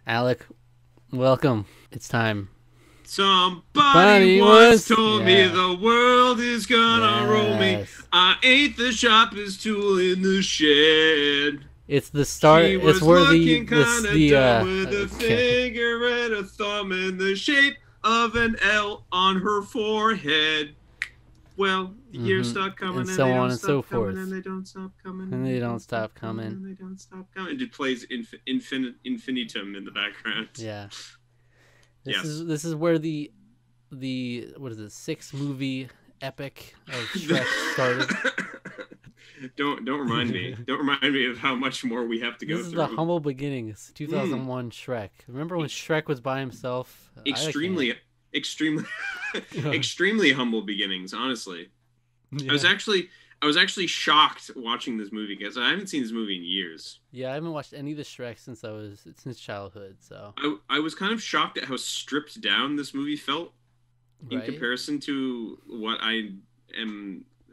Alec, welcome. It's time. Somebody Buddy once was. told me Yeah. the world is gonna roll me. Yes. I ain't the sharpest tool in the shed. It's the start. She It's was where looking this kinda the dumb with a okay. finger and a thumb in the shape of an L on her forehead. Well, the years start And coming and so they on don't and so stop coming and forth. they don't stop coming And and they they don't don't stop stop coming coming. and they don't stop coming. It plays infinitum in the background. Yeah. Yes. This is where the what is it, 6 movie epic of Shrek started. Don't remind me. Don't remind me of how much more we have to This go is the through. humble beginnings. 2001 Shrek. Remember when Shrek was by himself? I can't. Extremely, extremely, extremely humble beginnings. Honestly, I was Yeah. actually, I was actually shocked watching this movie because I haven't seen this movie in years. Yeah, I haven't watched any of the Shrek since childhood. So I was kind of shocked at how stripped down this movie felt in right. comparison to what I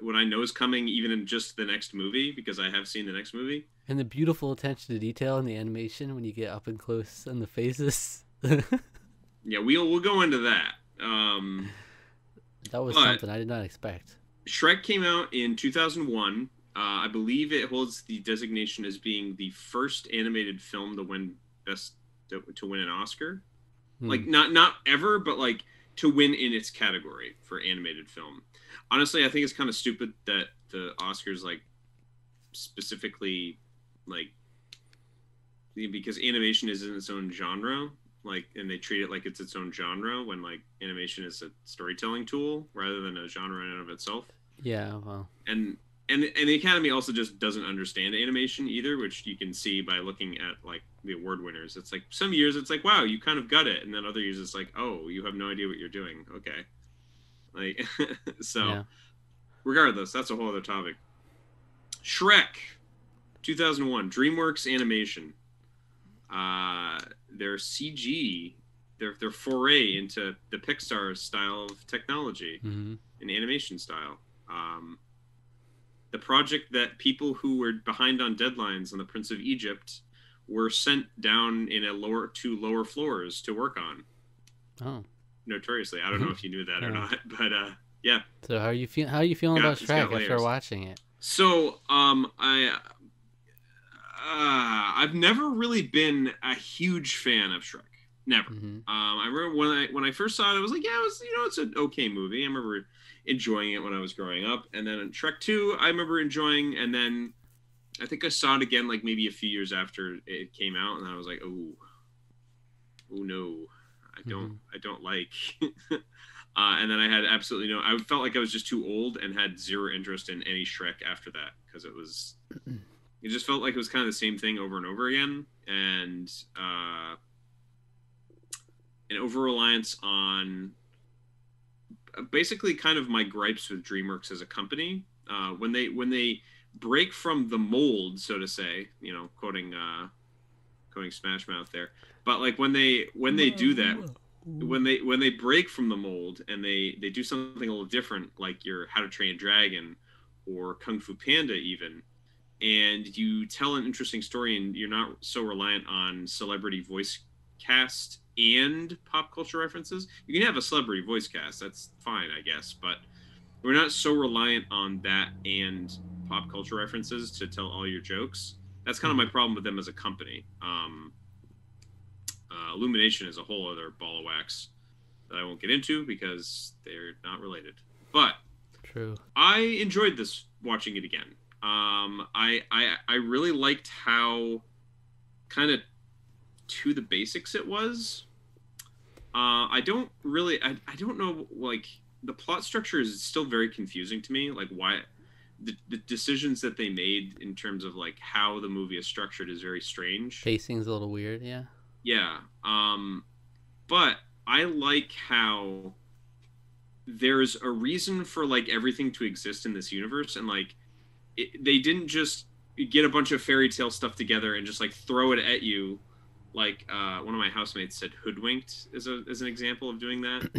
know is coming even in just the next movie because I have seen the next movie. And the beautiful attention to detail in the animation when you get up and close on the faces. Yeah, we'll go into that. That was But something I did not expect. Shrek came out in 2001. I believe it holds the designation as being the first animated film to win to win an Oscar. Like not ever, but like to win in its category for animated film. Honestly, I think it's kind of stupid that the Oscars like specifically like because animation is in its own genre, like, and they treat it like it's its own genre when like animation is a storytelling tool rather than a genre in and of itself. Yeah, well. And the Academy also just doesn't understand animation either, which you can see by looking at like the award winners. It's like some years it's like, wow, you kind of got it, and then other years it's like, oh, you have no idea what you're doing. Okay, like so. Yeah. Regardless, that's a whole other topic. Shrek, 2001, DreamWorks Animation. Their CG, their foray into the Pixar style of technology and animation style. The project that people who were behind on deadlines on The Prince of Egypt were sent down in lower floors to work on. Oh. Notoriously, I don't know if you knew that or not, but yeah. So how are you feeling about Shrek after watching it? So I've never really been a huge fan of Shrek. Never. I remember when I first saw it, I was like, yeah, it's an okay movie. I remember enjoying it when I was growing up, and then in Shrek 2, I remember enjoying, and then I think I saw it again like maybe a few years after it came out, and I was like, oh no, I don't like. And then I had absolutely no. I felt like I was just too old and had zero interest in any Shrek after that because it just felt like it was kind of the same thing over and over again, and an over reliance on basically kind of my gripes with DreamWorks as a company when they break from the mold, so to say, quoting Smash Mouth there, but like when they do that. When they break from the mold and they do something a little different, like your How to Train a Dragon or Kung Fu Panda even, and you tell an interesting story and you're not so reliant on celebrity voice cast and pop culture references. You can have a celebrity voice cast, that's fine, I guess, but we're not so reliant on that and pop culture references to tell all your jokes. That's kind of my problem with them as a company. Illumination is a whole other ball of wax that I won't get into because they're not related. But True. I enjoyed this watching it again. I really liked how kind of to the basics it was. I don't know, like the plot structure is still very confusing to me. Like why the decisions that they made in terms of like how the movie is structured is very strange. Pacing's a little weird, yeah. Yeah. But I like how there's a reason for like everything to exist in this universe, and like they didn't just get a bunch of fairy tale stuff together and just like throw it at you like one of my housemates said hoodwinked is an example of doing that.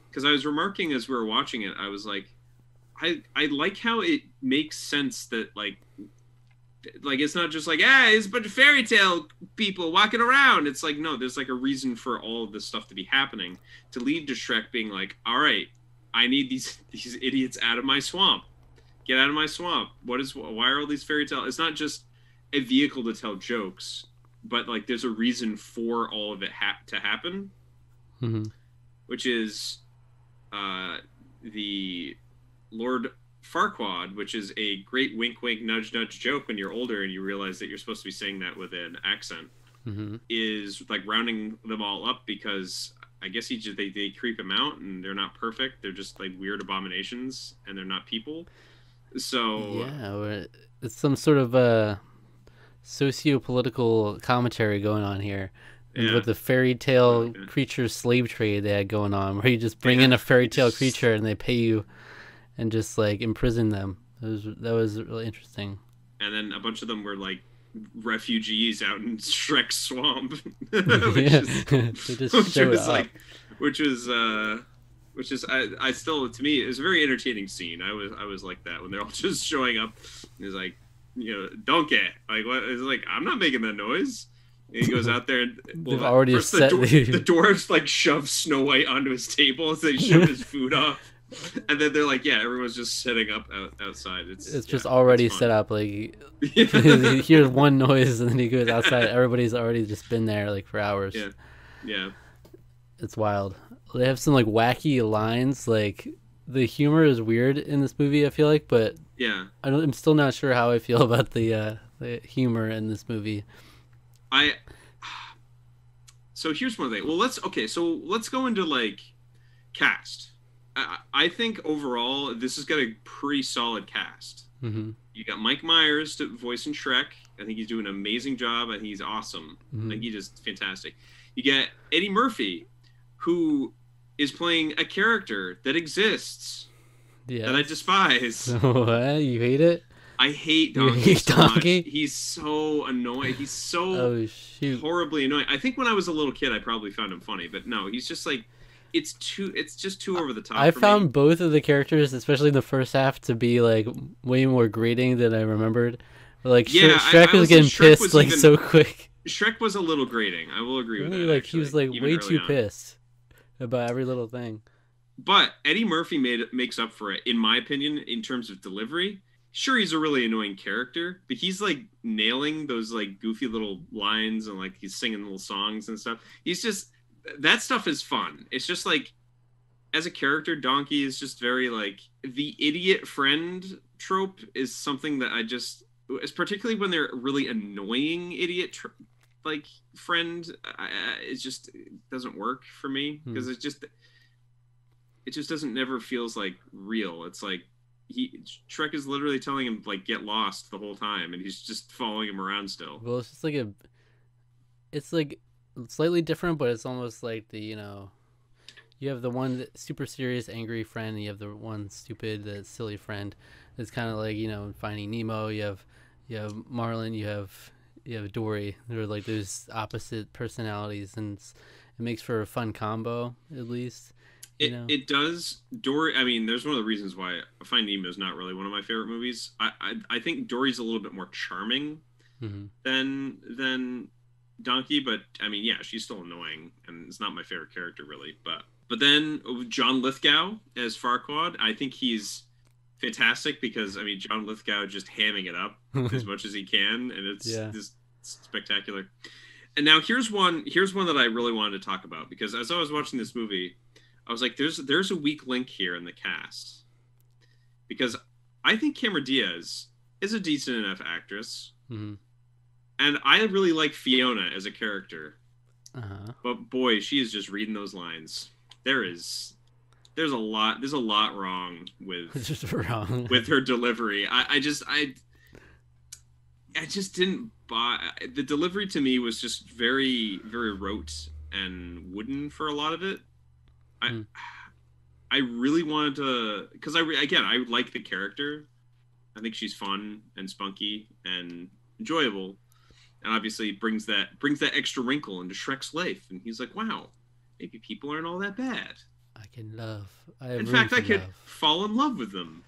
Because I was remarking as we were watching it, I was like, I like how it makes sense that like like it's not just like it's a bunch of fairy tale people walking around. It's like no, there's like a reason for all of this stuff to be happening to lead to Shrek being like, all right, I need these idiots out of my swamp. Get out of my swamp. Why are all these fairy tale? It's not just a vehicle to tell jokes, but like there's a reason for all of it to happen, which is the Lord Farquaad, which is a great wink wink nudge nudge joke when you're older and you realize that you're supposed to be saying that with an accent, is like rounding them all up because I guess they creep him out and they're not perfect. They're just like weird abominations and they're not people. So yeah, it's some sort of socio-political commentary going on here. And with the fairy tale creature slave trade they had going on, where you just bring in a fairy tale creature and they pay you and just like imprison them. That was really interesting. And then a bunch of them were like refugees out in Shrek's swamp, which is I still, to me, it was a very entertaining scene. I was like that when they're all just showing up. It's like, donkey, like what? It's like I'm not making that noise. And he goes out there and they've already set the dwarves like shove Snow White onto his table as they shove his food off. And then they're like, everyone's just setting up outside. It's just already set up. Like, he hears one noise and then he goes outside. Everybody's already just been there like for hours. Yeah. It's wild. They have some like wacky lines. Like the humor is weird in this movie, I feel like, but I'm still not sure how I feel about the humor in this movie. So here's one thing. Well, let's go into like cast. I think overall this has got a pretty solid cast. You got Mike Myers to voice in Shrek. I think he's doing an amazing job. I think he's awesome. I think he's just fantastic. You get Eddie Murphy, who is playing a character that exists that I despise. What? You hate it? I hate Donkey so much. He's so annoying. He's so horribly annoying. I think when I was a little kid, I probably found him funny, but no, he's just like, it's just too over the top. I found both of the characters, especially in the first half, to be like way more grating than I remembered. Like Shrek was getting pissed so quick. Shrek was a little grating. I will agree with that. Like he was like way too pissed about every little thing. But Eddie Murphy makes up for it, in my opinion, in terms of delivery. Sure, he's a really annoying character, but he's like nailing those like goofy little lines and like he's singing little songs and stuff. He's just, that stuff is fun. It's just like, as a character, Donkey is just very like, the idiot friend trope is something that is particularly when they're really annoying idiot friend, it just doesn't work for me because it just never feels like real. It's like Shrek is literally telling him like get lost the whole time, and he's just following him around still. Well, it's just like it's like slightly different, but it's almost like you have the one super serious angry friend, and you have the one stupid silly friend. It's kind of like Finding Nemo. You have Marlin. You have Dory. They're like those opposite personalities, and it makes for a fun combo at least. It does. Dory, I mean, there's one of the reasons why Finding Nemo is not really one of my favorite movies. I think Dory's a little bit more charming than Donkey, but I mean, yeah, she's still annoying, and it's not my favorite character really. But then John Lithgow as Farquaad, I think he's fantastic because I mean, John Lithgow just hamming it up as much as he can, and it's just spectacular. And now here's one that I really wanted to talk about because as I was watching this movie, I was like, there's a weak link here in the cast. Because I think Cameron Diaz is a decent enough actress. And I really like Fiona as a character. But boy, she is just reading those lines. There's a lot wrong with her delivery. I just didn't buy the delivery. To me was just very, very rote and wooden for a lot of it. I really wanted to, because I like the character. I think she's fun and spunky and enjoyable, and obviously brings that extra wrinkle into Shrek's life. And he's like, wow, maybe people aren't all that bad. I can love. In fact, I could fall in love with them.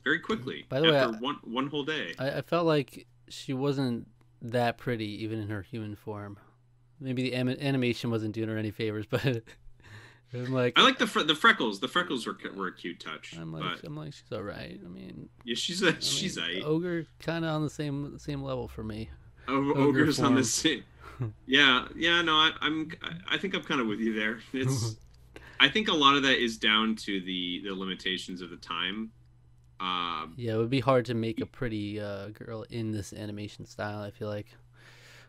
very quickly By the way, after one whole day. I felt like she wasn't that pretty even in her human form. Maybe the animation wasn't doing her any favors, but I'm like, I like the freckles. The freckles were a cute touch. I'm like she's all right. I mean, yeah, she's Ogre kind of on the same level for me. Ogres on the same. Yeah, no, I think I'm kind of with you there. I think a lot of that is down to the limitations of the time. Yeah, it would be hard to make a pretty girl in this animation style, I feel like.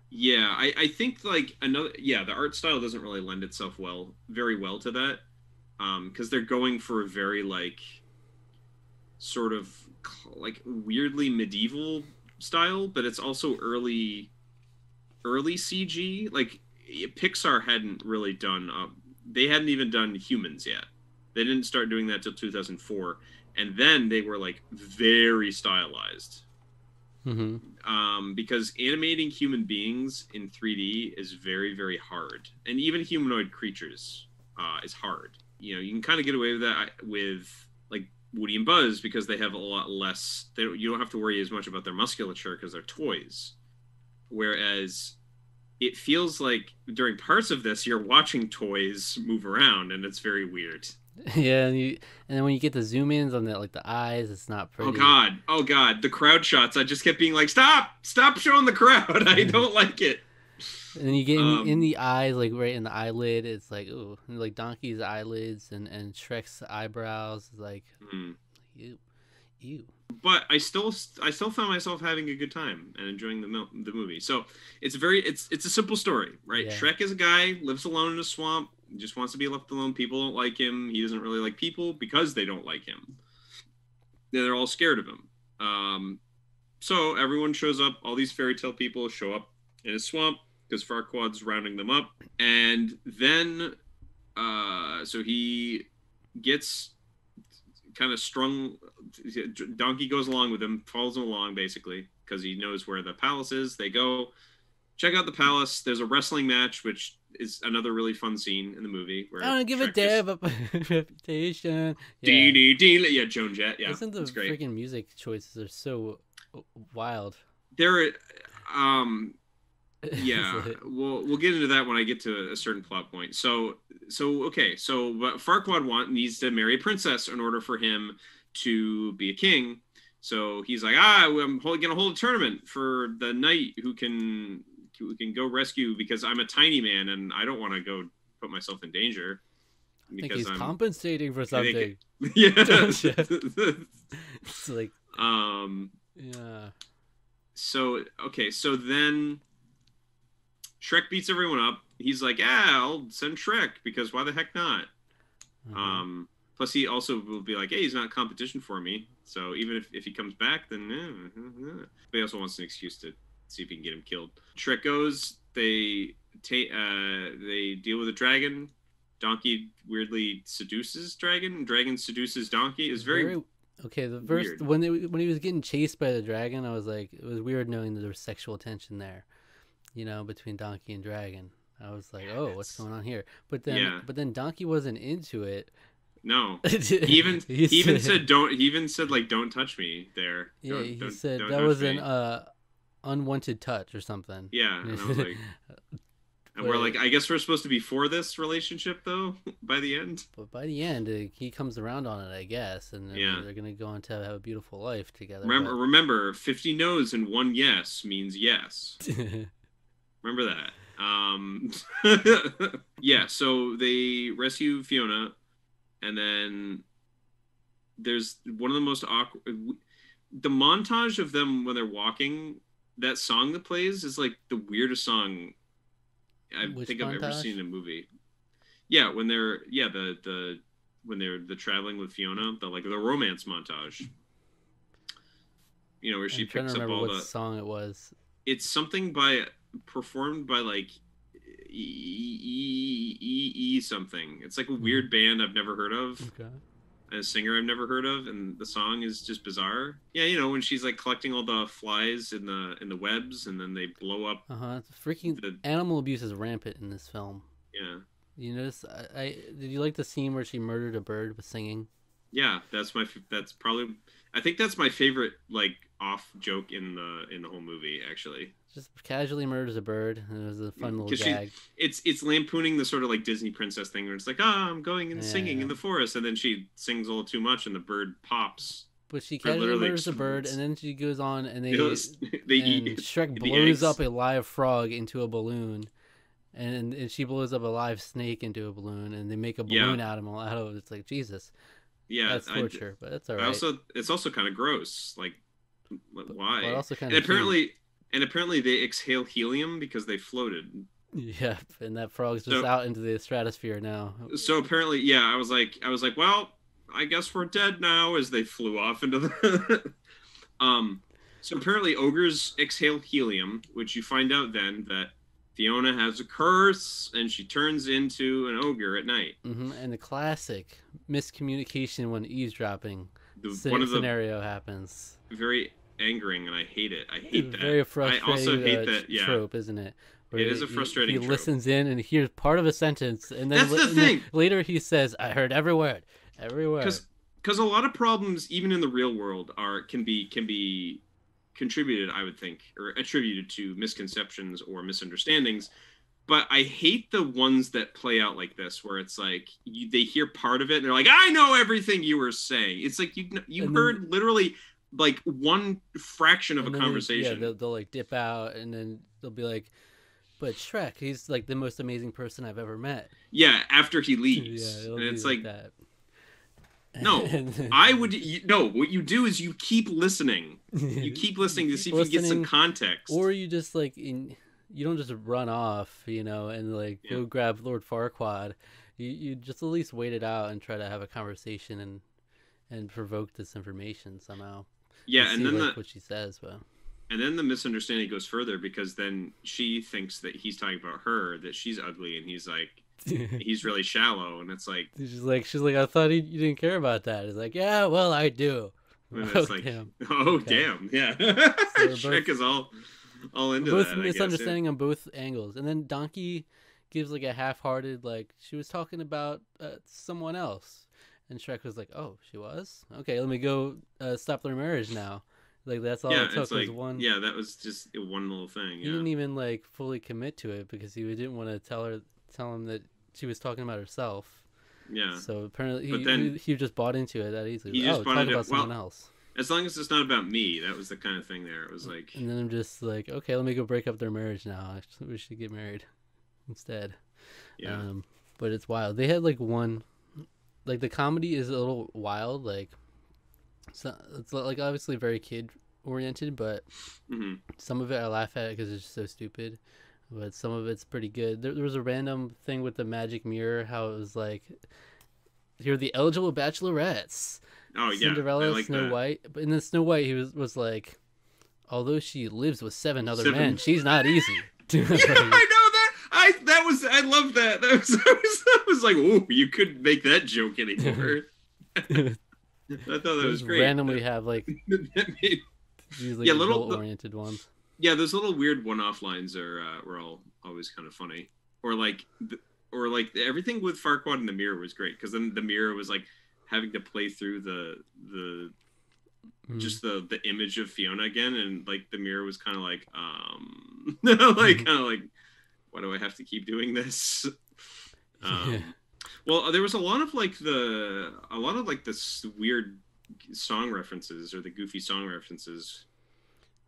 Yeah, I think like the art style doesn't really lend itself very well to that, because they're going for a very like sort of like weirdly medieval style, but it's also early CG. Like Pixar hadn't really done they hadn't even done humans yet. They didn't start doing that till 2004, and then they were like very stylized. Because animating human beings in 3D is very, very hard, and even humanoid creatures is hard. You know, you can kind of get away with that with like Woody and Buzz because they have a lot less. You don't have to worry as much about their musculature because they're toys. Whereas it feels like during parts of this, you're watching toys move around, and it's very weird. Yeah, and then when you get the zoom ins on the like the eyes, it's not pretty. Oh god, the crowd shots. I just kept being like, stop showing the crowd. I don't like it. And then you get in the eyes, like right in the eyelid. It's like ooh, like Donkey's eyelids and Shrek's eyebrows. It's like ew. But I still found myself having a good time and enjoying the movie. So it's a simple story, right? Yeah. Shrek is a guy, lives alone in a swamp, just wants to be left alone. People don't like him. He doesn't really like people because they don't like him. They're all scared of him. So everyone shows up. All these fairy tale people show up in a swamp because Farquaad's rounding them up. And then, so he gets kind of strung. Donkey goes along with him, follows him along basically because he knows where the palace is. They go check out the palace. There's a wrestling match, which is another really fun scene in the movie. Where I don't give a damn about reputation. Yeah, Joan Jett. Yeah, listen to the freaking music choices are so wild. They're yeah, we'll get into that when I get to a certain plot point. So Farquaad needs to marry a princess in order for him to be a king. So he's like, I'm gonna hold a tournament for the knight who can go rescue, because I'm a tiny man and I don't want to go put myself in danger. I think he's compensating for something. Yeah. It's like yeah. So then Shrek beats everyone up. He's like, I'll send Shrek because why the heck not? Plus he also will be like, hey, he's not competition for me. So even if he comes back, then but he also wants an excuse to see if he can get him killed. Shrek goes. They deal with a dragon. Donkey weirdly seduces dragon. Dragon seduces Donkey. Is very okay. The first when he was getting chased by the dragon, I was like, it was weird knowing that there was sexual tension there, between Donkey and dragon. I was like, what's going on here? But then Donkey wasn't into it. No, he even said don't. He even said like, "Don't touch me." There. Yeah, he said that was an unwanted touch or something. Yeah, and I was like, and we're like, I guess we're supposed to be for this relationship though. By the end. But by the end, he comes around on it, I guess, and then they're gonna go on to have a beautiful life together. Remember, 50 no's and 1 yes means yes. Remember that. Yeah. So they rescue Fiona. And then there's one of the most awkward. The montage of them when they're walking, that song that plays is like the weirdest song I think I've ever seen in a movie. Yeah, when they're when they're traveling with Fiona, the romance montage. Where she picks up all what song it was. It's something performed by like something. It's like a weird band I've never heard of. Okay. A singer I've never heard of, and the song is just bizarre. Yeah, when she's like collecting all the flies in the webs, and then they blow up. Freaking animal abuse is rampant in this film. Yeah. You notice? Did you like the scene where she murdered a bird with singing? Yeah, that's probably. I think that's my favorite like off joke in the whole movie actually. Just casually murders a bird, and it was a fun little Because she gag. it's lampooning the sort of like Disney princess thing where it's like, ah, I'm going and singing Yeah. in the forest, and then she sings a little too much and the bird pops But she or casually literally murders a bird, and explodes. then she goes on, and They and eat Shrek the blows eggs. up a live frog into a balloon, and she blows up a live snake into a balloon, and they make a Yeah, balloon animal out of it. It's like Jesus, yeah. that's torture, but that's all I right. also it's also kind of gross. Like But why? also kind And of cute. apparently they exhale helium because they floated. Yep, and that frog's just So out into the stratosphere now. so apparently, yeah. I was like, well, I guess we're dead now as they flew off into the. So apparently, ogres exhale helium, which you find out then that Fiona has a curse and she turns into an ogre at night. And the classic miscommunication when eavesdropping One of the scenario happens. very angering, and I hate it. I hate that. Very I also frustrating hate that. Yeah, trope, isn't it? Where it is a he frustrating trope. listens in and hears part of a sentence, and That's the then thing. later he says, "I heard every word, every word." Because a lot of problems, even in the real world, are can be contributed, I would think, or attributed to misconceptions or misunderstandings. But I hate the ones that play out like this, where it's like they hear part of it and they're like, "I know everything you were saying." It's like you And then heard literally like one fraction of a conversation. they'll like dip out, and then they'll be like, "But Shrek, he's like the most amazing person I've ever met." Yeah, after he Yeah, leaves, it'll and be it's like like, that. no, I would no. What you do is you keep listening. You keep You listening to keep see if you get some listening, context. or you just like you don't just run off, and like Yeah, go grab Lord Farquaad. You just at least wait it out and try to have a conversation and provoke this information somehow and yeah, see like what she says. But and then the misunderstanding goes further because then she thinks that he's talking about her, that she's ugly, and he's really shallow, and it's like, she's like, I thought you didn't care about that. It's like, yeah, well, I do. and Oh it's like, damn. oh Okay. damn, yeah. So Shrek is all we're into both that, I guess. Yeah, misunderstanding on both angles, and then Donkey gives like a half-hearted like she was talking about someone else, and Shrek was like, oh, she was, okay, let me go stop their marriage now. Like that's all yeah. it It's took was like, one. yeah, that was just one little thing. He Yeah, didn't even like fully commit to it because he didn't want to tell him that she was talking about herself. yeah. So apparently But then he just bought into it that easily. he Like, just oh, talk wanted about it. Well, someone else. as long as it's not about me, that was the kind of thing there. It was like, And then I'm just like, okay, let me go break up their marriage now. We should get married instead. yeah, But it's wild. They had like one, like the comedy is a little wild. Like, so it's like obviously very kid oriented, but hmm some of it I laugh at because it's just so stupid. But some of it's pretty good. There was a random thing with the magic mirror, how it was like, here are the eligible bachelorettes. oh yeah, I Cinderella, like Snow that. White. But in the Snow White, he was like, although she lives with seven other men, Seven. she's not easy. Yeah, I know that. I love that. That was like, oh, you couldn't make that joke anymore. I thought that They was just great. randomly have like That made, these like yeah, adult oriented ones. yeah, those little weird one-off lines were all always kind of funny. Or like or like everything with Farquaad and the mirror was great because then the mirror was like having to play through the Mm. just the image of Fiona again, and like the mirror was kind of like like kind of like, why do I have to keep doing this? Yeah. Well, there was a lot of like this weird song references or the goofy song references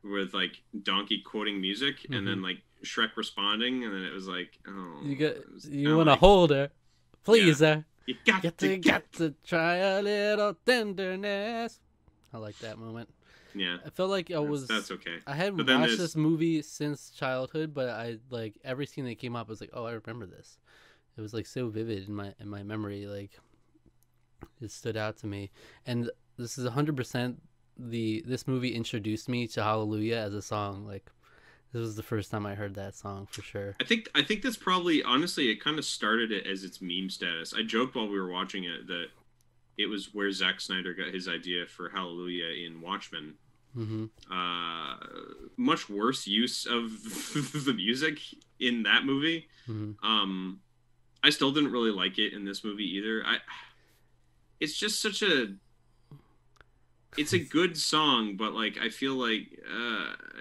with like Donkey quoting music and then like Shrek responding, and then it was like, oh, You want to hold her, please yeah, her. you got To try a little tenderness. I like that moment. yeah, I felt like that's okay. I hadn't But then watched there's this movie since childhood, but I like every scene that came up I was like, oh, I remember this. It was like so vivid in my memory, like it stood out to me. And this is 100% this movie introduced me to Hallelujah as a song. Like this was the first time I heard that song for sure. I think that's probably, honestly, it kind of started it as its meme status. I joked while we were watching it that it was where Zack Snyder got his idea for Hallelujah in Watchmen. Mm-hmm. Much worse use of the music in that movie. Mm-hmm. I still didn't really like it in this movie either. It's just such a it's a good song, but like I feel like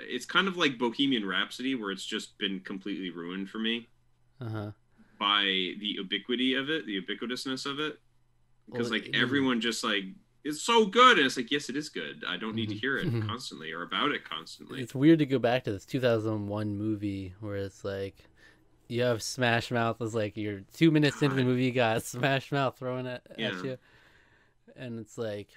it's kind of like Bohemian Rhapsody, where it's just been completely ruined for me Uh-huh. by the ubiquity of it, the ubiquitousness of it, Well, because like I mean, everyone just like it's so good, and it's like yes, it is good. I don't need to hear it mhm. constantly or about it constantly. It's weird to go back to this 2001 movie where it's like you have Smash Mouth as like you're 2 minutes into the God, movie, you got Smash Mouth thrown at yeah. you, and it's like,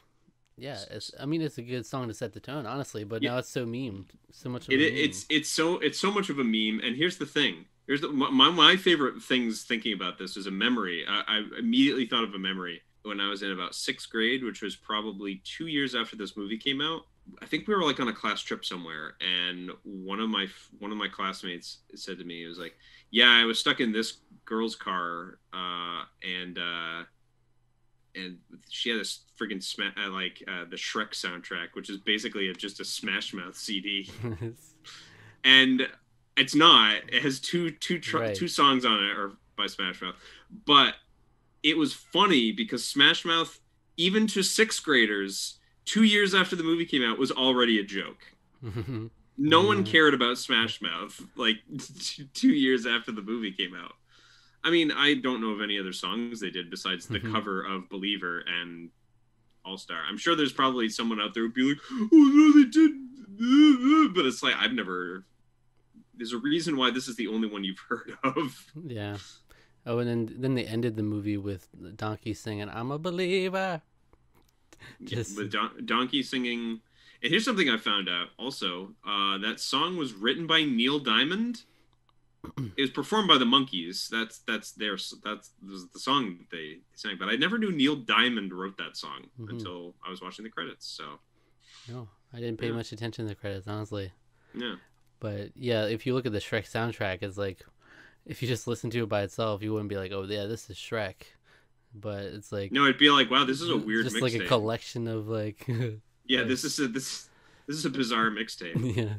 yeah, I mean, it's a good song to set the tone, honestly, but Yeah, now it's so memed, so much of a meme. it's so much of a meme. And here's the thing. Here's my favorite things thinking about this is a memory. I immediately thought of a memory when I was in about sixth grade, which was probably 2 years after this movie came out. I think we were like on a class trip somewhere, and one of my classmates said to me, "It was like, yeah, I was stuck in this girl's car, and she had this freaking the Shrek soundtrack, which is basically just a Smash Mouth CD, and it's not. It has Right. two songs on it or by Smash Mouth, but it was funny because Smash Mouth, even to sixth graders, 2 years after the movie came out, was already a joke. No one Yeah. cared about Smash Mouth like 2 years after the movie came out. I mean, I don't know of any other songs they did besides the cover of Believer and All Star. I'm sure there's probably someone out there who'd be like, oh no, they did, but it's like I've never. There's a reason why this is the only one you've heard of. Yeah. Oh, and then they ended the movie with Donkey singing "I'm a Believer." Yeah, Just with Donkey singing. And here's something I found out also. That song was written by Neil Diamond. It was performed by the Monkees. That's the song that they sang. But I never knew Neil Diamond wrote that song mhm. until I was watching the credits. So No, I didn't pay yeah, much attention to the credits, honestly. yeah. But yeah, if you look at the Shrek soundtrack, it's like if you just listen to it by itself, you wouldn't be like, "Oh yeah, this is Shrek." But it's like No, it'd be like, wow, this is a weird just like a mixtape. collection of like, Yeah, of, this is a bizarre mixtape. yeah,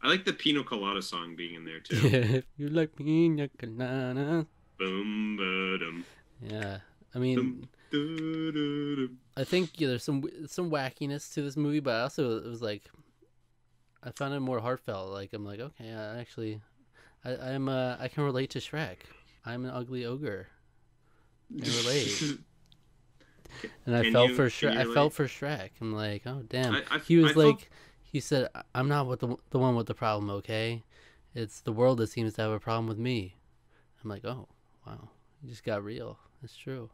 I like the Pino Colada song being in there too. yeah. If you like pina colada, Boom, ba-dum, yeah. I dum, mean, da-da-dum. I think yeah, there's some wackiness to this movie, but also it was like I found it more heartfelt. Like I'm like, okay, I actually, I can relate to Shrek. I'm an ugly ogre. I can relate. And I Can felt you for can Shrek. you I felt relate? for Shrek. I'm like, oh damn. I, I, He I was felt like, he said, I'm not with the one with the problem. Okay, it's the world that seems to have a problem with me. I'm like, oh wow, you just got real. That's true.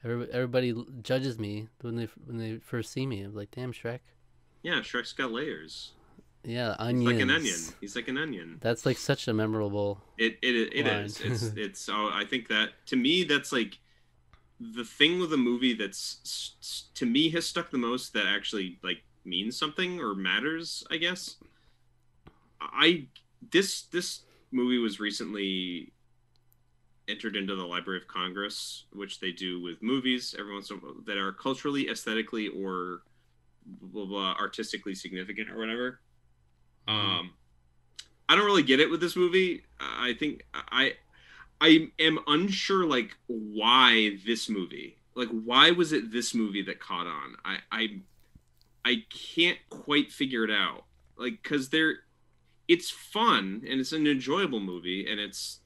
Everybody judges me when they first see me. I'm like, damn Shrek. yeah, Shrek's got layers. Yeah, He's like an onion. onions. He's like an onion. That's like such a memorable It line. is. It's. Oh, I think that to me that's like the thing with the movie that's to me has stuck the most that actually like means something or matters. I guess I this movie was recently entered into the Library of Congress, which they do with movies every once in a while that are culturally, aesthetically, or blah, blah, artistically significant or whatever. Hmm. Um, I don't really get it with this movie. I think I am unsure like why this movie. Like why was it this movie that caught on? I can't quite figure it out. Like cuz it's fun and it's an enjoyable movie and it's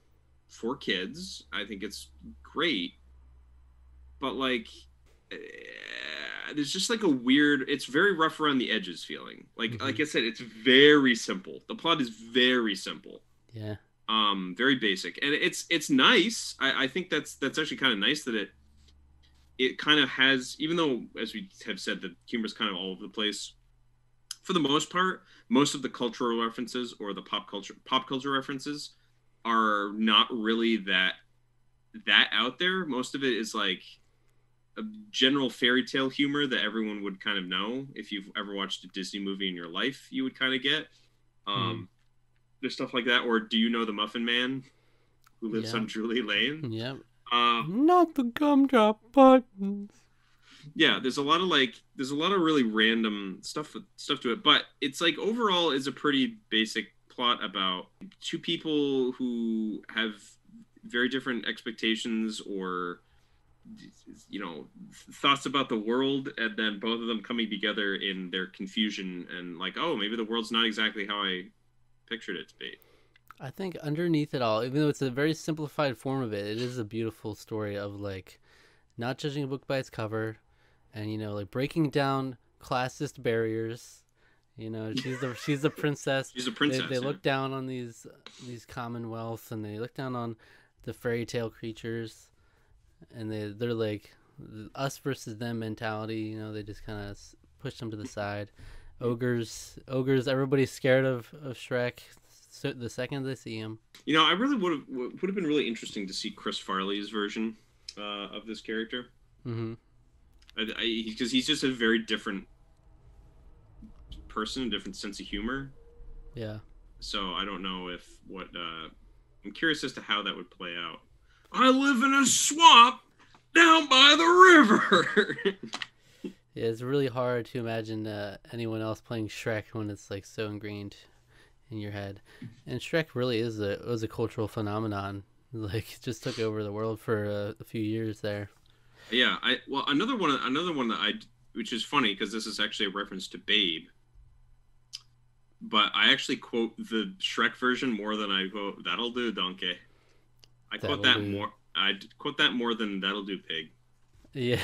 for kids. I think it's great. But like there's just like a weird it's very rough around the edges feeling. Like Hmm. I said it's very simple. The plot is very simple. Yeah. Very basic, and it's nice. I think that's actually kind of nice that it kind of has, even though as we have said the humor's kind of all over the place for the most part. Most of the cultural references or the pop culture references are not really that out there. Most of it is like a general fairy tale humor that everyone would kind of know. If you've ever watched a Disney movie in your life, you would kind of get. Mm. um there's stuff like that. Or do you know the Muffin Man who lives Yeah. on Drury Lane? Yeah. Uh, Not the gumdrop buttons. yeah, there's a lot of really random stuff to it, but it's like overall is a pretty basic plot about two people who have very different expectations or you know, thoughts about the world, and then both of them coming together in their confusion and like, oh, maybe the world's not exactly how I pictured it to be. I think underneath it all, even though it's a very simplified form of it, it is a beautiful story of like not judging a book by its cover, and like breaking down classist barriers. She's the princess. She's a princess. They look down on these commonwealths, and they look down on the fairy tale creatures, and they're like us versus them mentality. They just kind of push them to the side. Ogres. Everybody's scared of Shrek. So the second they see him, I really would have been really interesting to see Chris Farley's version of this character. Mm-hmm. Because he's just a very different person, a different sense of humor. Yeah. So I don't know I'm curious as to how that would play out. I live in a swamp down by the river. Yeah, it's really hard to imagine anyone else playing Shrek when it's like so ingrained in your head. And Shrek really was a cultural phenomenon. Like, it just took over the world for a few years there. Yeah, another one that which is funny because this is actually a reference to Babe. But I actually quote the Shrek version more than I quote "That'll do, donkey." I quote that more than "That'll do, pig." Yeah.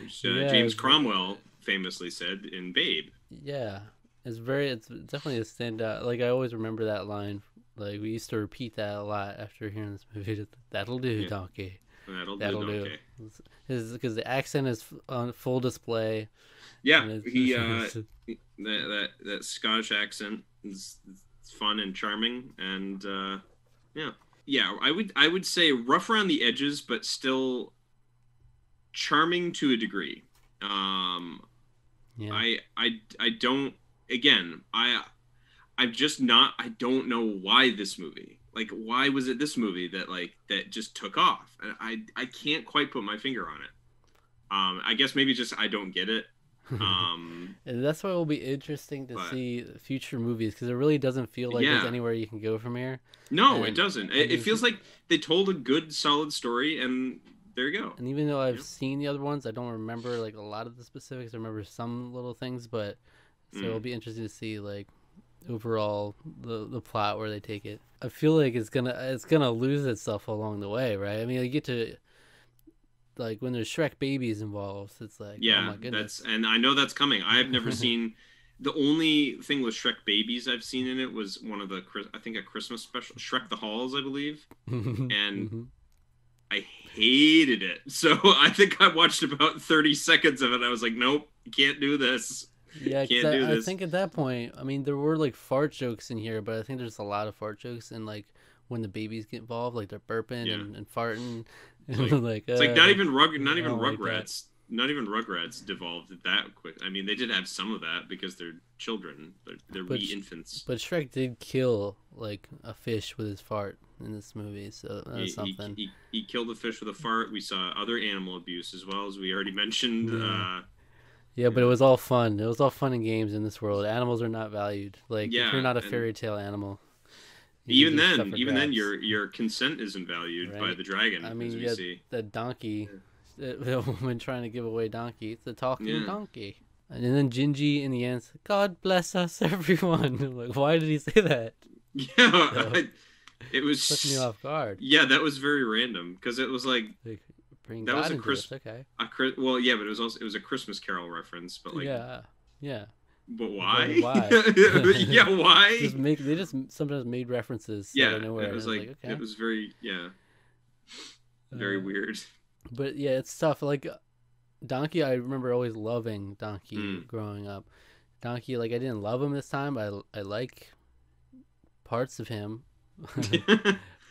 Which James Cromwell famously said in Babe. Yeah, it's definitely a standout. Like, I always remember that line. Like, we used to repeat that a lot after hearing this movie. That'll do, donkey. That'll do, donkey. Because the accent is on full display. Yeah, that Scottish accent is fun and charming, and yeah. I would say rough around the edges, but still charming to a degree. Yeah. I don't. Again, I'm just not. I don't know why this movie. Like, why was it this movie that just took off? I can't quite put my finger on it. I guess maybe just I don't get it. And that's why it will be interesting to see future movies, because it really doesn't feel like there's anywhere you can go from here. No, it doesn't. It feels like they told a good, solid story, and there you go. And even though I've seen the other ones, I don't remember like a lot of the specifics. I remember some little things, but so it'll be interesting to see like overall the plot where they take it. I feel like it's gonna lose itself along the way, right? I mean, you get to like when there's Shrek babies involved, it's like, oh my goodness. And I know that's coming. I've never seen. The only thing with Shrek babies I've seen in it was one of I think a Christmas special, Shrek the Halls, I believe, and I hated it. So I think I watched about 30 seconds of it. I was like, nope, can't do this. Yeah, can't do this. I think at that point, I mean, there were like fart jokes in here, but I think there's a lot of fart jokes in like when the babies get involved, like they're burping and farting. Like, it's like not even Rugrats. Not even Rugrats devolved that quick. I mean, they did have some of that because they're children. They're wee infants. But Shrek did kill like a fish with his fart in this movie, so that's something. He killed a fish with a fart. We saw other animal abuse as well, as we already mentioned. Yeah, but it was all fun. It was all fun and games in this world. Animals are not valued. Like, if you're not a fairy tale animal. Even then, your consent isn't valued by the dragon. I mean, as we see. The donkey, the woman trying to give away donkey. It's a talking donkey. And then Gingy in the end, God bless us, everyone. Like, why did he say that? Yeah, it was took me off guard. Yeah, that was very random because it was like bring that God was a Christmas. Okay. Well, yeah, but it was a Christmas Carol reference. But like, yeah. But why? Why? Yeah, why? They just sometimes made references. Yeah, out of nowhere, it was like okay. It was very very weird. But yeah, it's tough. Like Donkey, I remember always loving Donkey growing up. Donkey, like I didn't love him this time, but I like parts of him.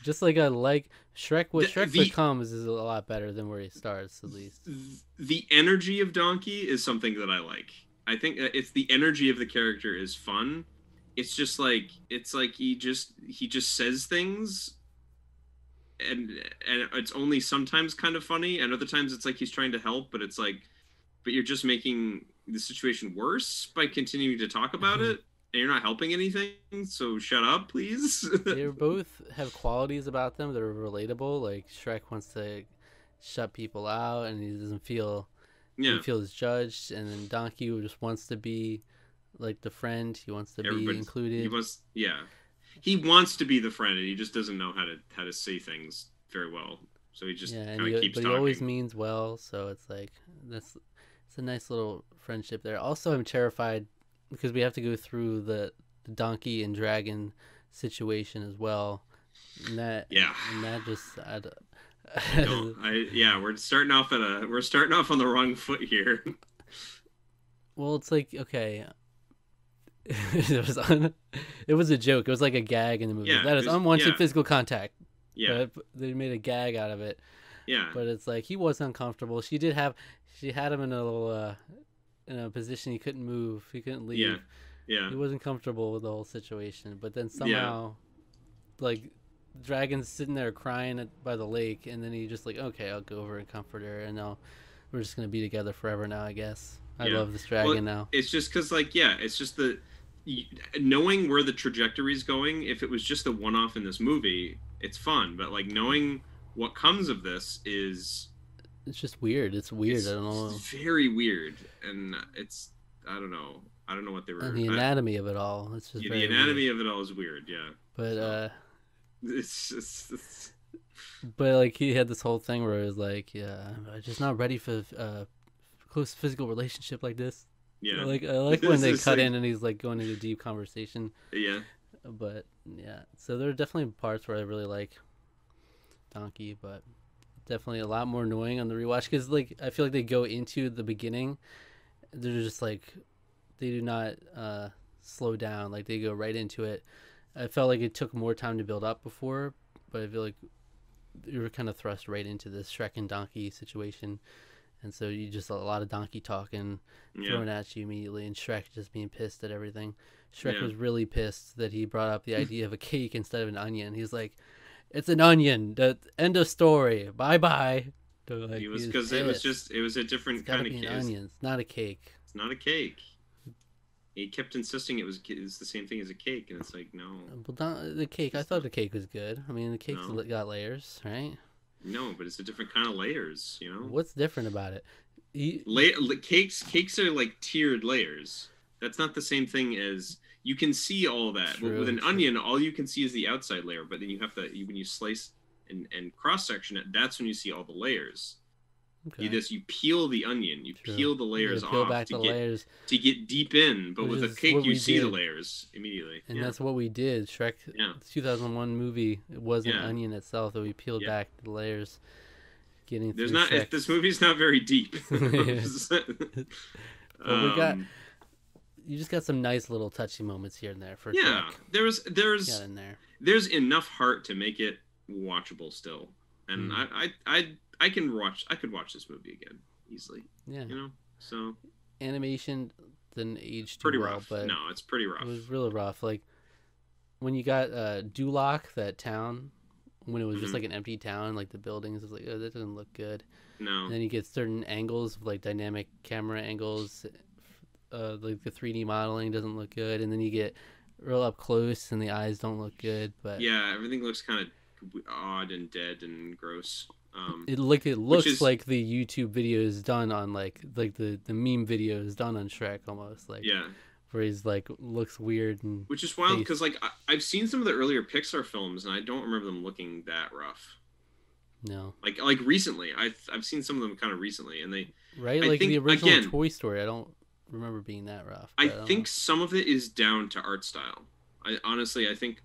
Just like I like Shrek. What Shrek becomes is a lot better than where he starts, at least. The energy of Donkey is something that I like. I think it's the energy of the character is fun. It's like he just says things, and it's only sometimes kind of funny, and other times it's like he's trying to help, but it's like, but you're just making the situation worse by continuing to talk about it, and you're not helping anything. So shut up, please. They both have qualities about them that are relatable. Like Shrek wants to shut people out, and he doesn't feel Yeah. he feels judged. And then Donkey just wants to be like the friend. He wants to be He included. wants, yeah, he wants to be the friend, and he just doesn't know how to say things very well. So he just Yeah, kind of keeps but he always talking. means well. So it's like it's a nice little friendship there. Also, I'm terrified because we have to go through the donkey and dragon situation as well. Yeah. And that just No, yeah, we're starting off on the wrong foot here. well, it's like okay, it was a joke. It was like a gag in the movie. Yeah, That is unwanted yeah, physical contact. yeah, But they made a gag out of it. yeah, But it's like he was uncomfortable. She had him in a little in a position he couldn't move. He couldn't leave. yeah, yeah, He wasn't comfortable with the whole situation. But then yeah, somehow, like, Dragon's sitting there crying by the lake, and then he just like, okay, I'll go over and comfort her, and now we're just gonna be together forever now, I guess. I yeah. love this dragon now. It's just because, like, yeah, it's just knowing where the trajectory is going. If it was just a one-off in this movie, it's fun. But like knowing what comes of this is It's just weird. It's weird. it's I don't know. very weird, and it's I don't know. I don't know what they were. And the anatomy of it all. It's just the anatomy of it all is weird. Yeah. But so, it's just. But like he had this whole thing where it was like, yeah, I'm just not ready for close physical relationship like this. Yeah. I like when they cut in and he's like going into deep conversation. Yeah. But yeah, so there are definitely parts where I really like Donkey, but definitely a lot more annoying on the rewatch because like I feel like they go into the beginning, they're just like they do not slow down, like they go right into it. I felt like it took more time to build up before, but I feel like you were kind of thrust right into this Shrek and Donkey situation, and so you just a lot of Donkey talking thrown at you immediately, and Shrek just being pissed at everything. Shrek was really pissed that he brought up the idea of a cake instead of an onion. He's like, "It's an onion. The end of story. Bye bye." Like, he was because it was a different kind of cake. Onion. It's not a cake. It's not a cake. He kept insisting it was the same thing as a cake, and it's like no. Well, the cake. I thought the cake was good. I mean, the cake's got layers, right? No, but it's a different kind of layers. You know. What's different about it? Cakes are like tiered layers. That's not the same thing as you can see all that. True, with an onion, all you can see is the outside layer, but then you have to when you slice and cross section it, that's when you see all the layers. Okay. You peel the onion, you peel the layers off to get deep in, but with a cake you see the layers immediately. And that's what we did. Shrek, the 2001 movie, it was an onion itself that we peeled back the layers. This movie's not very deep. But you just got some nice little touchy moments here and there for Shrek. There's enough heart to make it watchable still, and I could watch this movie again easily. Yeah, you know, so animation didn't age too pretty well, rough. but no, it's pretty rough. It was really rough. Like when you got Duloc, that town, when it was just like an empty town, like the buildings, it was like, oh, that doesn't look good. No. And then you get certain angles, like dynamic camera angles, like the 3D modeling doesn't look good, and then you get real up close and the eyes don't look good. But yeah, everything looks kind of odd and dead and gross. It looks like the YouTube videos done on like the meme videos done on Shrek almost, like where he's like looks weird, and which is wild because like I've seen some of the earlier Pixar films and I don't remember them looking that rough. No, like recently I've seen some of them kind of recently, and they like the original Toy Story, I don't remember being that rough. I think some of it is down to art style. I honestly I think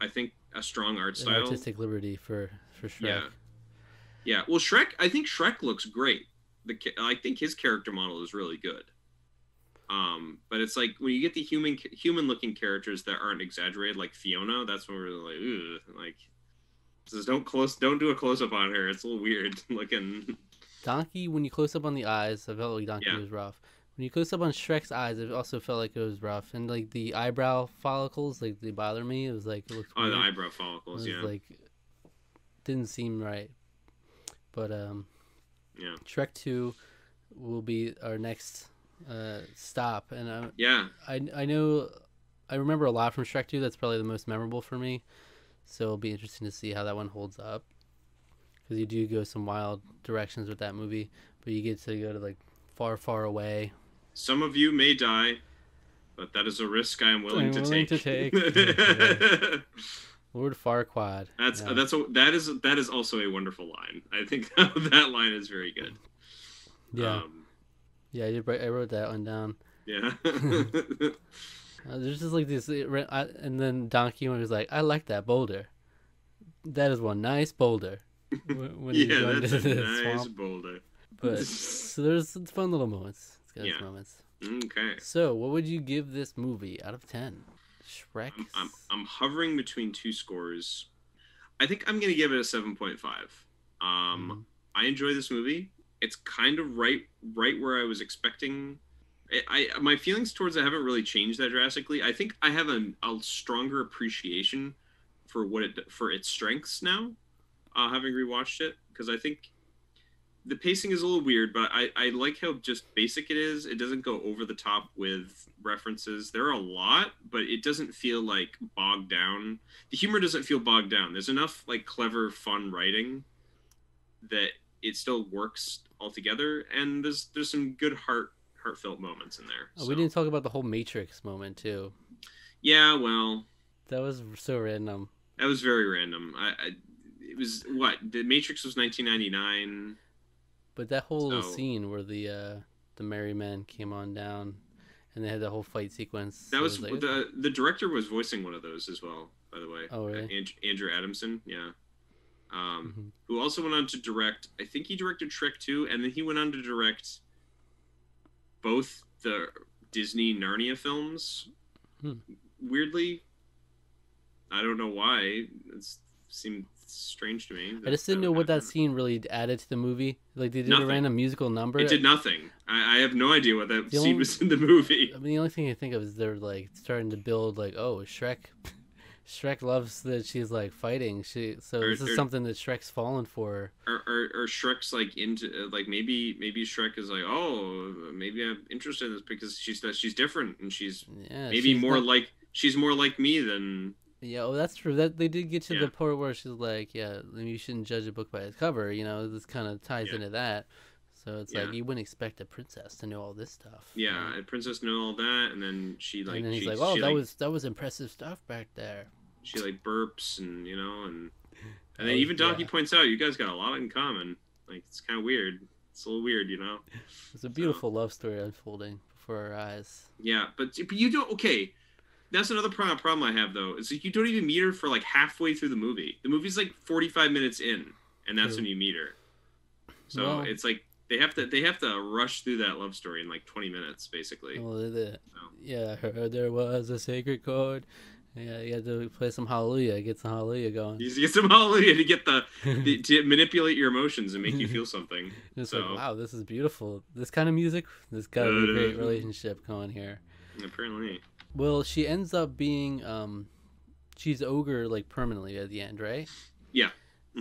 a strong art style, artistic liberty for Shrek. Yeah, well, I think Shrek looks great. I think his character model is really good. But it's like when you get the human-looking characters that aren't exaggerated, like Fiona, that's when we're like, ooh, like, just don't do a close-up on her. It's a little weird looking. Donkey, when you close up on the eyes, I felt like Donkey was rough. When you close up on Shrek's eyes, it also felt like it was rough, and like the eyebrow follicles, like they bother me. It was like it looked weird. The eyebrow follicles, like didn't seem right. But Shrek 2 will be our next stop, and I know I remember a lot from Shrek 2. That's probably the most memorable for me, so it'll be interesting to see how that one holds up. because you do go some wild directions with that movie, but you get to go to like far, far away. Some of you may die, but that is a risk I am willing to take. Yeah. Lord Farquaad. Yeah. That is also a wonderful line. I think that line is very good. Yeah. Yeah, I wrote that one down. Yeah. There's just like this, and then Donkey was like, "I like that boulder. That is one nice boulder." When yeah, that's a nice swamp. Boulder. But so there's some fun little moments. It's got its moments. Okay. So, what would you give this movie out of 10? Shrek. I'm hovering between two scores. I think I'm gonna give it a 7.5. I enjoy this movie. It's kind of right where I was expecting. My feelings towards it haven't really changed that drastically. I think I have a stronger appreciation for for its strengths now, having rewatched it, because I think the pacing is a little weird, but I like how just basic it is. It doesn't go over the top with references. There are a lot, but it doesn't feel like bogged down. The humor doesn't feel bogged down. There's enough like clever, fun writing that it still works altogether, and there's some good heartfelt moments in there. Oh, so. We didn't talk about the whole Matrix moment too. Yeah, well, that was so random. That was very random. It was what the Matrix was 1999. But that whole scene where the merry men came on down, and they had the whole fight sequence. That was like, the director was voicing one of those as well, by the way. Oh really? Andrew Adamson, yeah. Who also went on to direct. I think he directed Shrek 2, and then he went on to direct both the Disney Narnia films. Weirdly, I don't know why. It seemed strange to me. I just didn't know what that scene really added to the movie. Like they did a random musical number. It did nothing. I have no idea what that scene was in the movie. I mean, the only thing I think of is they're like starting to build like, oh, Shrek loves that she's like fighting. This is something that Shrek's fallen for. Or Shrek's like into like maybe Shrek is like, oh, maybe I'm interested in this because she's different and she's she's more like me than. Yeah, well, that's true. That they did get to the part where she's like, yeah, you shouldn't judge a book by its cover. You know, this kind of ties into that. So it's like you wouldn't expect a princess to know all this stuff. Yeah, a princess know all that, and then she like. And then he's like, "Oh, that was impressive stuff back there." She like burps, and and then even Donkey points out, you guys got a lot in common. Like it's kind of weird. It's a little weird, It's a beautiful love story unfolding before our eyes. Yeah, but you don't. Okay. That's another problem I have, though. Is like you don't even meet her for like halfway through the movie. The movie's like 45 minutes in, and that's when you meet her. So it's like they have to rush through that love story in like 20 minutes, basically. Yeah, I heard there was a sacred chord. Yeah, you have to play some Hallelujah, get some Hallelujah going. You get some Hallelujah to get to manipulate your emotions and make you feel something. It's like, wow, this is beautiful. This kind of music, there's got to be a great relationship going here. Apparently. Well, she ends up being, she's ogre like permanently at the end, right? Yeah.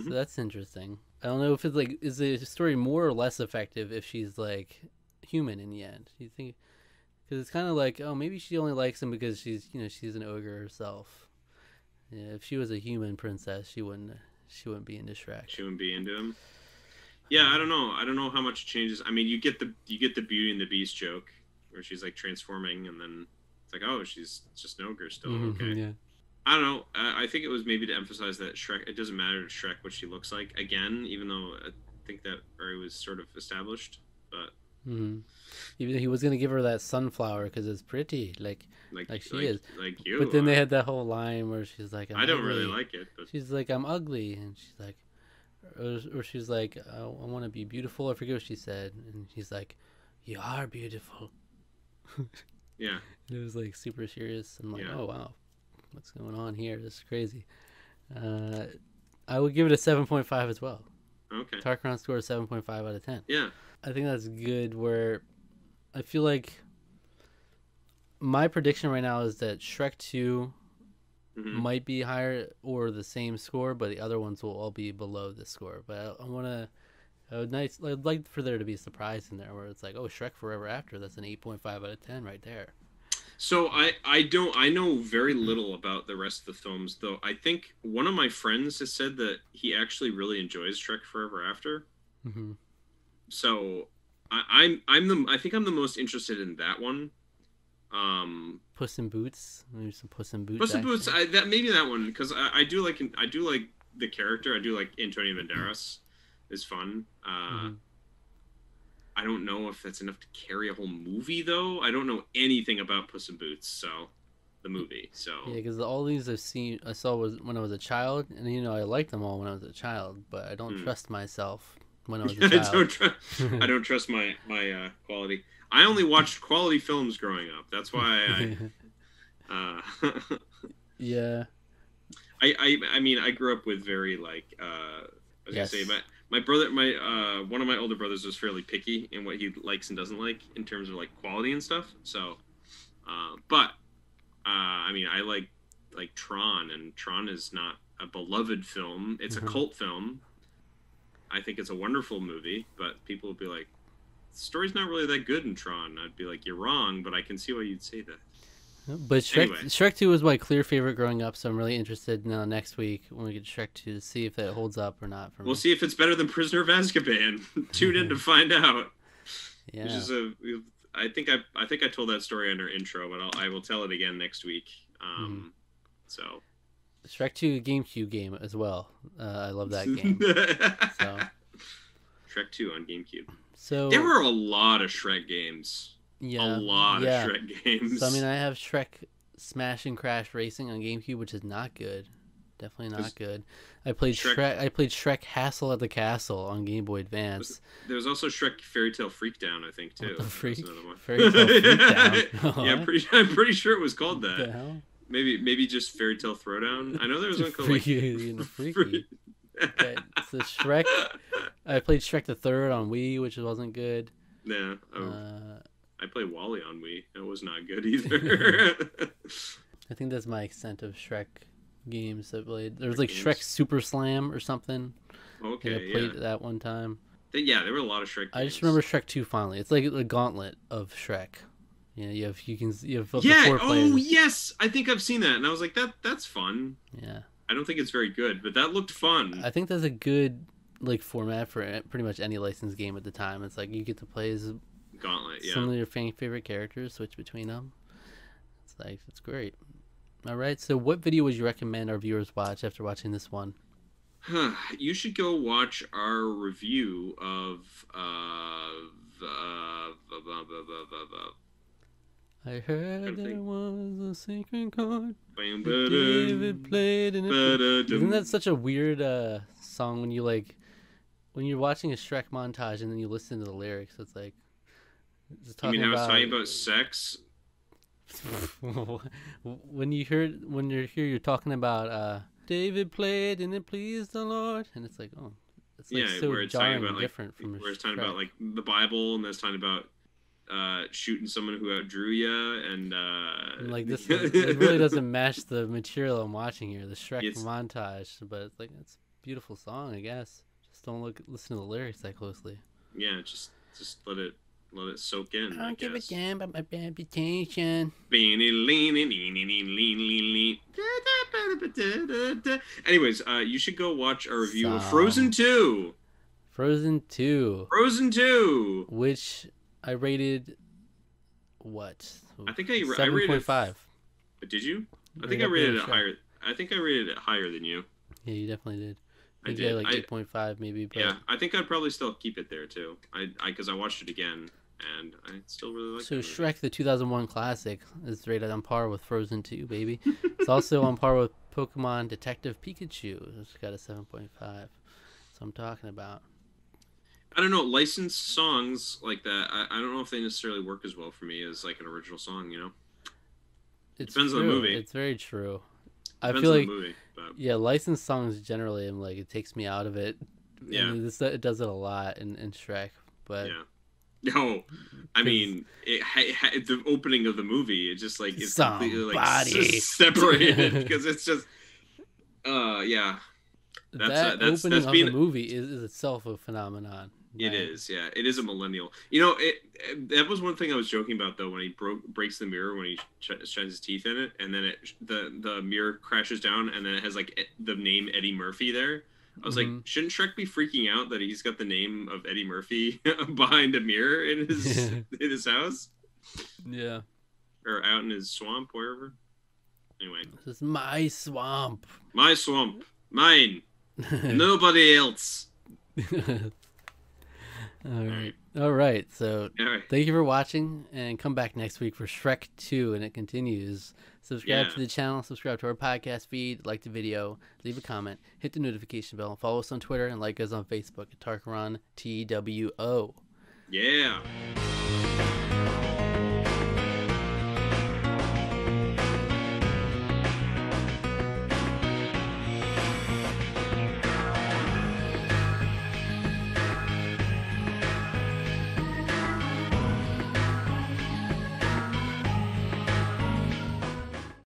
So that's interesting. I don't know if it's like, is the story more or less effective if she's like human in the end? Do you think? Because it's kind of like, oh, maybe she only likes him because she's an ogre herself. Yeah, if she was a human princess, she wouldn't be into Shrek. She wouldn't be into him. Yeah, I don't know how much it changes. I mean, you get the Beauty and the Beast joke where she's like transforming, and then it's like, oh, she's just an ogre still. Okay. Yeah. I don't know. I think it was maybe to emphasize that Shrek. It doesn't matter to Shrek what she looks like again, even though I think that already was sort of established. But even he was gonna give her that sunflower because it's pretty, like she is. Like you. But then they had that wwhole line where she's like, I don't really like it. But... She's like, I'm ugly, and she's like, or she's like, I want to be beautiful. I forget what she said, and he's like, you are beautiful. Yeah. It was like super serious. I'm like, oh wow, what's going on here? This is crazy. I would give it a 7.5 as well. Okay. Tarqaron score 7.5 out of 10. Yeah. I think that's good. Where I feel like my prediction right now is that Shrek 2 might be higher or the same score, but the other ones will all be below this score. But I'd like for there to be a surprise in there where it's like, oh, Shrek Forever After, that's an 8.5 out of 10 right there. So I know very little about the rest of the films, though. I think one of my friends has said that he actually really enjoys Shrek Forever After. Hmm. So I think I'm the most interested in that one. Puss in Boots. Maybe some Puss in Boots Puss in Boots, action. that maybe that one, because I do like the character. I do like Antonio Banderas. Is fun. Hmm. I don't know if that's enough to carry a whole movie, though. I don't know anything about Puss in Boots, so the movie. So Yeah, because all these I saw was when I was a child, and I liked them all when I was a child, but I don't trust myself when I was a child. I don't trust my quality. I only watched quality films growing up. That's why Yeah. I mean, I grew up with very like I was Yes. gonna say my brother, one of my older brothers was fairly picky in what he likes and doesn't like in terms of like quality and stuff. So, but I mean, I like Tron, and Tron is not a beloved film. It's a cult film. I think it's a wonderful movie, but people would be like, the story's not really that good in Tron. I'd be like, you're wrong, but I can see why you'd say that. But Shrek 2 was my clear favorite growing up, so I'm really interested now next week when we get Shrek 2 to see if that holds up or not for me. We'll see if it's better than Prisoner of Azkaban. Tune in to find out. Yeah. Which is I think I told that story on our intro, but I will tell it again next week. So Shrek 2 GameCube game as well. I love that game. So Shrek 2 on GameCube. So there were a lot of Shrek games. Yeah, a lot of Shrek games. So I mean, I have Shrek Smash and Crash Racing on GameCube, which is not good. Definitely not good. I played Shrek. I played Shrek Hassle at the Castle on Game Boy Advance. There was also Shrek Fairy Tale Freakdown, I think, too. Fairy Tale Freakdown. I'm pretty sure it was called that. What the hell? Maybe just Fairy Tale Throwdown. I know there was one called Freaky. Okay, so Shrek. I played Shrek the Third on Wii, which wasn't good. Yeah. I played Wally on Wii. It was not good either. I think that's my extent of Shrek games I played. There was like Shrek Super Slam or something. Okay, I played that one time. Yeah, there were a lot of Shrek games. I just remember Shrek 2 finally. It's like a gauntlet of Shrek. Yeah, you have yeah. Four players. Oh yes, I think I've seen that, and I was like, that's fun. Yeah. I don't think it's very good, but that looked fun. I think that's a good like format for pretty much any licensed game at the time. It's like you get to play as Gauntlet, yeah. some of your favorite characters, switch between them. It's great. All right, so what video would you recommend our viewers watch after watching this one? You should go watch our review of I heard there was a secret chord that David played in it. Isn't that such a weird song when you're watching a Shrek montage and then you listen to the lyrics? It's like I was talking about sex. when you're here, you're talking about David played and it pleased the Lord, and it's like, oh, it's like so jarring and different from where it's talking about like the Bible, and there's talking about shooting someone who outdrew you, and like this it really doesn't match the material I'm watching here, the Shrek montage, but it's like it's a beautiful song, I guess. Just don't listen to the lyrics that closely. Yeah, just let it soak in. I don't give a damn about my reputation. Anyways, you should go watch our review of Frozen 2. Frozen 2. Which I rated what? I think I 7.5. Did you? I think I rated it higher. I think I rated it higher than you. Yeah, you definitely did. I did. Like 8.5 maybe. But... Yeah, I think I'd probably still keep it there too. Because I watched it again and I still really like it. So Shrek, the 2001 classic, is rated on par with Frozen 2, baby. It's also on par with Pokemon Detective Pikachu. It's got a 7.5. So I'm talking about. I don't know, licensed songs like that. I don't know if they necessarily work as well for me as like an original song. You know, it depends on the movie. It's very true. Depends I feel like on the movie, but... yeah, licensed songs generally, I'm like it takes me out of it. Yeah, it does it a lot in Shrek, but yeah. No, I mean the opening of the movie. It just like it's completely like separated because it's just yeah. That opening of the movie is itself a phenomenon. It Right. is, yeah. It is a millennial. That was one thing I was joking about though when he breaks the mirror when he shines his teeth in it, and then the mirror crashes down, and then it has like the name Eddie Murphy there. I was like, Mm-hmm. shouldn't Shrek be freaking out that he's got the name of Eddie Murphy behind a mirror in his house Yeah. or out in his swamp, wherever? Anyway, This is my swamp. my swamp, mine, nobody else. All right. So All right. thank you for watching, and come back next week for Shrek 2, and it continues. Subscribe to the channel, subscribe to our podcast feed, like the video, leave a comment, hit the notification bell, follow us on Twitter, and like us on Facebook at Tarqaron TWO. Yeah.